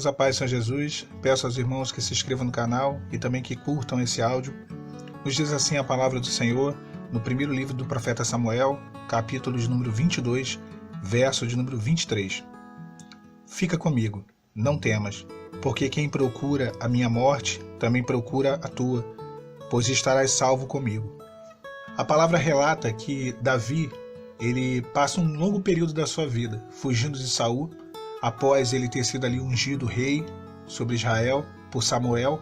Irmãos, a paz de São Jesus. Peço aos irmãos que se inscrevam no canal e também que curtam esse áudio. Nos diz assim a palavra do Senhor no primeiro livro do profeta Samuel, capítulo de número 22, verso de número 23. Fica comigo, não temas, porque quem procura a minha morte também procura a tua, pois estarás salvo comigo. A palavra relata que Davi, ele passa um longo período da sua vida fugindo de Saul, após ele ter sido ali ungido rei sobre Israel por Samuel,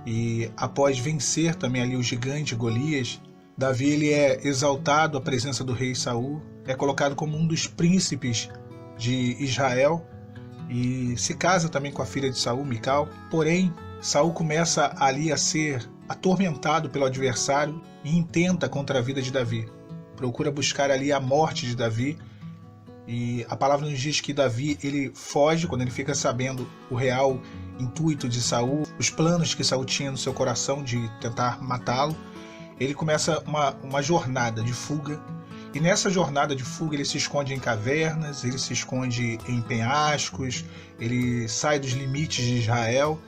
e após vencer também ali o gigante Golias, Davi ele é exaltado à presença do rei Saul, é colocado como um dos príncipes de Israel e se casa também com a filha de Saul, Mical. Porém, Saul começa ali a ser atormentado pelo adversário e intenta contra a vida de Davi. Procura buscar ali a morte de Davi. E a palavra nos diz que Davi ele foge quando ele fica sabendo o real intuito de Saul, os planos que Saul tinha no seu coração de tentar matá-lo. Ele começa uma jornada de fuga, e nessa jornada de fuga ele se esconde em cavernas, ele se esconde em penhascos, ele sai dos limites de Israel,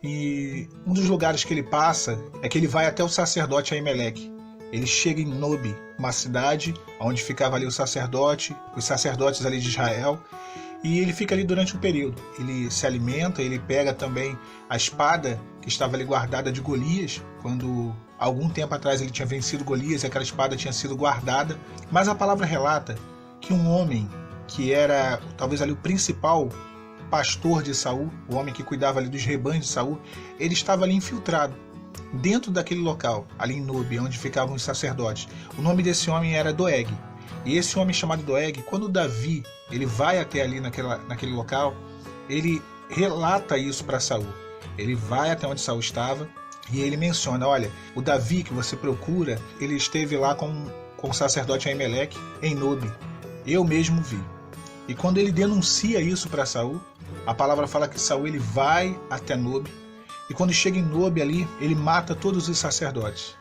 e um dos lugares que ele passa é que ele vai até o sacerdote Aimeleque. Ele chega em Nob, uma cidade onde ficava ali o sacerdote, os sacerdotes ali de Israel, e ele fica ali durante um período. Ele se alimenta, ele pega também a espada que estava ali guardada de Golias, quando algum tempo atrás ele tinha vencido Golias e aquela espada tinha sido guardada. Mas a palavra relata que um homem que era talvez ali o principal pastor de Saul, o homem que cuidava ali dos rebanhos de Saul, ele estava ali infiltrado dentro daquele local, ali em Nob, onde ficavam os sacerdotes. O nome desse homem era Doeg. E esse homem chamado Doeg, quando Davi ele vai até ali naquele local, ele relata isso para Saul. Ele vai até onde Saul estava e ele menciona: olha, o Davi que você procura, ele esteve lá com o sacerdote Aimeleque em Nob. Eu mesmo vi. E quando ele denuncia isso para Saul, a palavra fala que Saul ele vai até Nob. E quando chega em Nob ali, ele mata todos os sacerdotes.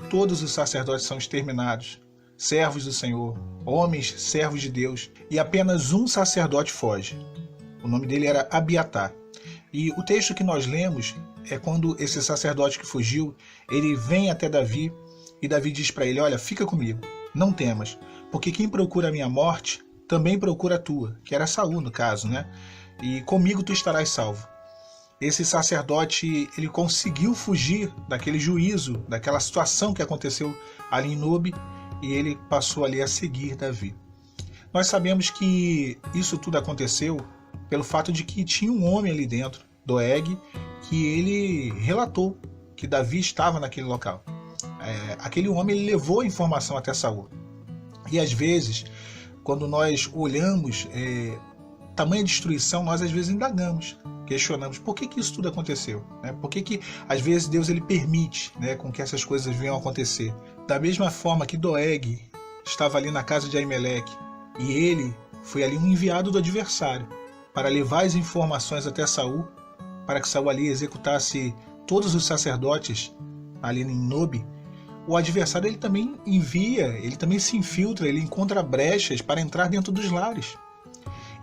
Todos os sacerdotes são exterminados, servos do Senhor, homens, servos de Deus. E apenas um sacerdote foge. O nome dele era Abiatar. E o texto que nós lemos é quando esse sacerdote que fugiu, ele vem até Davi, e Davi diz para ele: olha, fica comigo, não temas, porque quem procura a minha morte também procura a tua, que era Saul no caso, né? E comigo tu estarás salvo. Esse sacerdote ele conseguiu fugir daquele juízo, daquela situação que aconteceu ali em Nob, e ele passou ali a seguir Davi. Nós sabemos que isso tudo aconteceu pelo fato de que tinha um homem ali dentro, Doeg, que ele relatou que Davi estava naquele local. Aquele homem ele levou a informação até Saul. E às vezes, quando nós olhamos tamanha destruição, nós às vezes indagamos, questionamos por que isso tudo aconteceu, né? Por que às vezes Deus ele permite, né, com que essas coisas venham a acontecer. Da mesma forma que Doeg estava ali na casa de Aimeleque e ele foi ali um enviado do adversário para levar as informações até Saul, para que Saul ali executasse todos os sacerdotes ali em Nob. O adversário ele também envia, ele também se infiltra, ele encontra brechas para entrar dentro dos lares.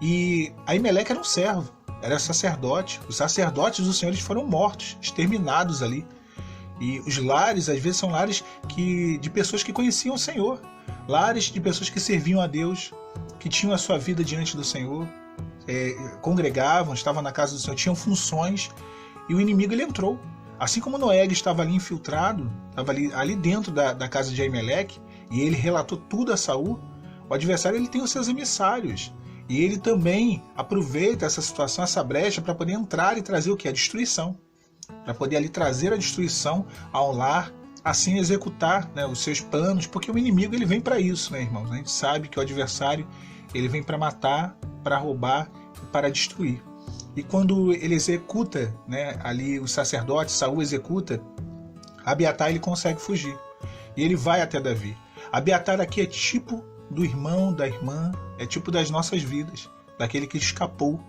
E Aimeleque era um servo, era sacerdote. Os sacerdotes do Senhor eles foram mortos, exterminados ali. E os lares, às vezes, são lares de pessoas que conheciam o Senhor. Lares de pessoas que serviam a Deus, que tinham a sua vida diante do Senhor, congregavam, estavam na casa do Senhor, tinham funções. E o inimigo ele entrou. Assim como Doeg estava ali infiltrado, estava ali dentro da casa de Aimeleque, e ele relatou tudo a Saul, o adversário ele tem os seus emissários. E ele também aproveita essa situação, essa brecha, para poder entrar e trazer o que? A destruição. Para poder ali trazer a destruição ao lar, assim executar, né, os seus planos, porque o inimigo ele vem para isso, né, irmãos? A gente sabe que o adversário ele vem para matar, para roubar e para destruir. E quando ele executa, né, ali os sacerdotes, Saul executa, Abiatar ele consegue fugir. E ele vai até Davi. Abiatar aqui é tipo do irmão, da irmã, é tipo das nossas vidas, daquele que escapou,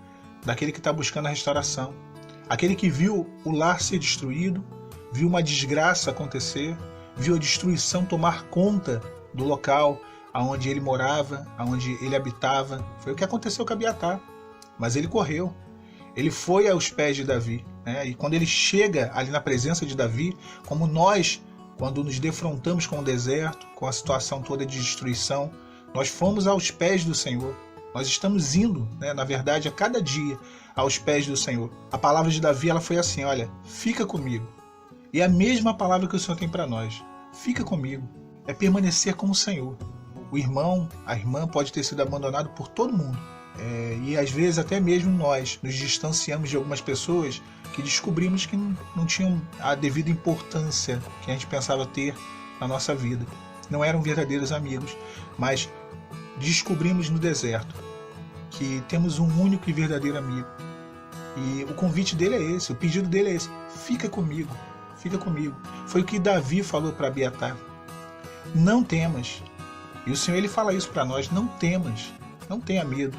daquele que está buscando a restauração, aquele que viu o lar ser destruído, viu uma desgraça acontecer, viu a destruição tomar conta do local aonde ele morava, aonde ele habitava. Foi o que aconteceu com Abiatar, mas ele correu. Ele foi aos pés de Davi, né? E quando ele chega ali na presença de Davi, como nós, quando nos defrontamos com o deserto, com a situação toda de destruição, nós fomos aos pés do Senhor. Nós estamos indo, né, na verdade, a cada dia aos pés do Senhor. A palavra de Davi, ela foi assim, olha, fica comigo. E é a mesma palavra que o Senhor tem para nós. Fica comigo. É permanecer com o Senhor. O irmão, a irmã pode ter sido abandonado por todo mundo. E às vezes até mesmo nós nos distanciamos de algumas pessoas que descobrimos que não tinham a devida importância que a gente pensava ter na nossa vida. Não eram verdadeiros amigos, mas descobrimos no deserto que temos um único e verdadeiro amigo. E o convite dele é esse, o pedido dele é esse: fica comigo, fica comigo. Foi o que Davi falou para Abiatar: não temas. E o Senhor, ele fala isso para nós: não temas, não tenha medo.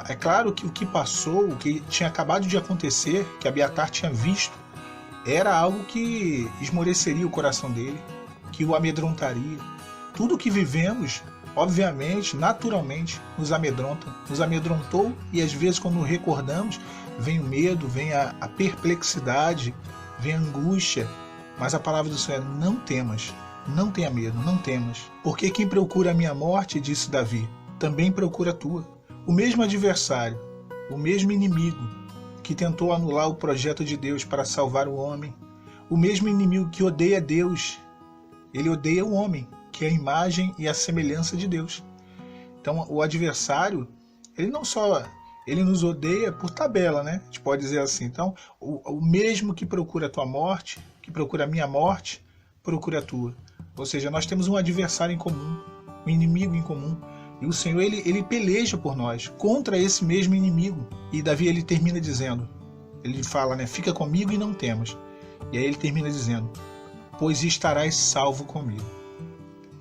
É claro que o que passou, o que tinha acabado de acontecer, que Abiatar tinha visto, era algo que esmoreceria o coração dele, que o amedrontaria. Tudo o que vivemos, obviamente, naturalmente, nos amedronta, nos amedrontou, e às vezes, quando recordamos, vem o medo, vem a perplexidade, vem a angústia. Mas a palavra do Senhor é: não temas, não tenha medo, não temas. Porque quem procura a minha morte, disse Davi, também procura a tua. O mesmo adversário, o mesmo inimigo que tentou anular o projeto de Deus para salvar o homem, o mesmo inimigo que odeia Deus, ele odeia o homem, que é a imagem e a semelhança de Deus. Então o adversário, ele não só ele nos odeia por tabela, né? A gente pode dizer assim. Então o mesmo que procura a tua morte, que procura a minha morte, procura a tua. Ou seja, nós temos um adversário em comum, um inimigo em comum. E o Senhor, ele peleja por nós contra esse mesmo inimigo. E Davi, ele termina dizendo, ele fala, né, fica comigo e não temas. E aí ele termina dizendo, pois estarás salvo comigo.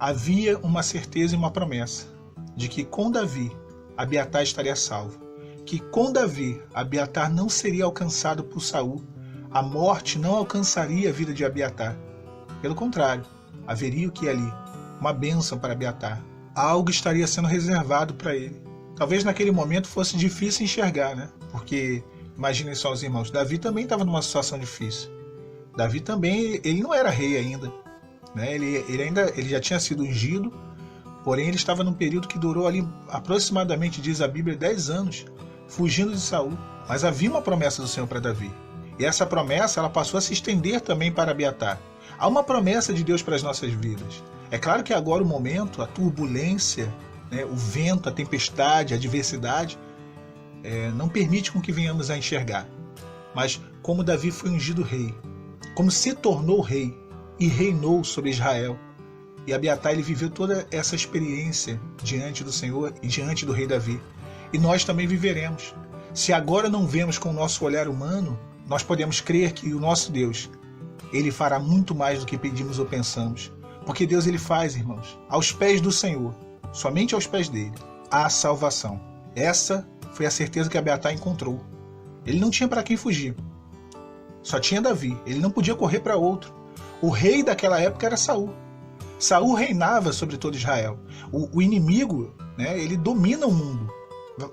Havia uma certeza e uma promessa de que com Davi, Abiatar estaria salvo. Que com Davi, Abiatar não seria alcançado por Saul. A morte não alcançaria a vida de Abiatar. Pelo contrário, haveria o que ali? Uma bênção para Abiatar. Algo estaria sendo reservado para ele. Talvez naquele momento fosse difícil enxergar, né? Porque, imaginem só os irmãos, Davi também estava numa situação difícil. Davi também, ele não era rei ainda, né? Ele já tinha sido ungido, porém ele estava num período que durou ali aproximadamente, diz a Bíblia, 10 anos, fugindo de Saul. Mas havia uma promessa do Senhor para Davi. E essa promessa, ela passou a se estender também para Abiatar. Há uma promessa de Deus para as nossas vidas. É claro que agora o momento, a turbulência, né, o vento, a tempestade, a adversidade, não permite com que venhamos a enxergar. Mas como Davi foi ungido rei, como se tornou rei e reinou sobre Israel, e Abiatar, ele viveu toda essa experiência diante do Senhor e diante do rei Davi. E nós também viveremos. Se agora não vemos com o nosso olhar humano, nós podemos crer que o nosso Deus, ele fará muito mais do que pedimos ou pensamos. Porque Deus, ele faz, irmãos, aos pés do Senhor, somente aos pés dele, há salvação. Essa foi a certeza que Abiatar encontrou. Ele não tinha para quem fugir. Só tinha Davi. Ele não podia correr para outro. O rei daquela época era Saul. Saul reinava sobre todo Israel. O inimigo, né, ele domina o mundo.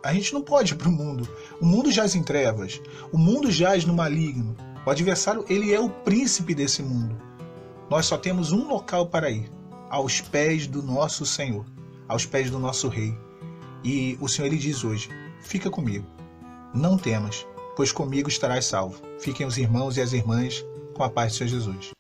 A gente não pode ir para o mundo. O mundo jaz em trevas. O mundo jaz no maligno. O adversário, ele é o príncipe desse mundo. Nós só temos um local para ir, aos pés do nosso Senhor, aos pés do nosso Rei. E o Senhor, ele diz hoje, fica comigo, não temas, pois comigo estarás salvo. Fiquem os irmãos e as irmãs com a paz do Senhor Jesus.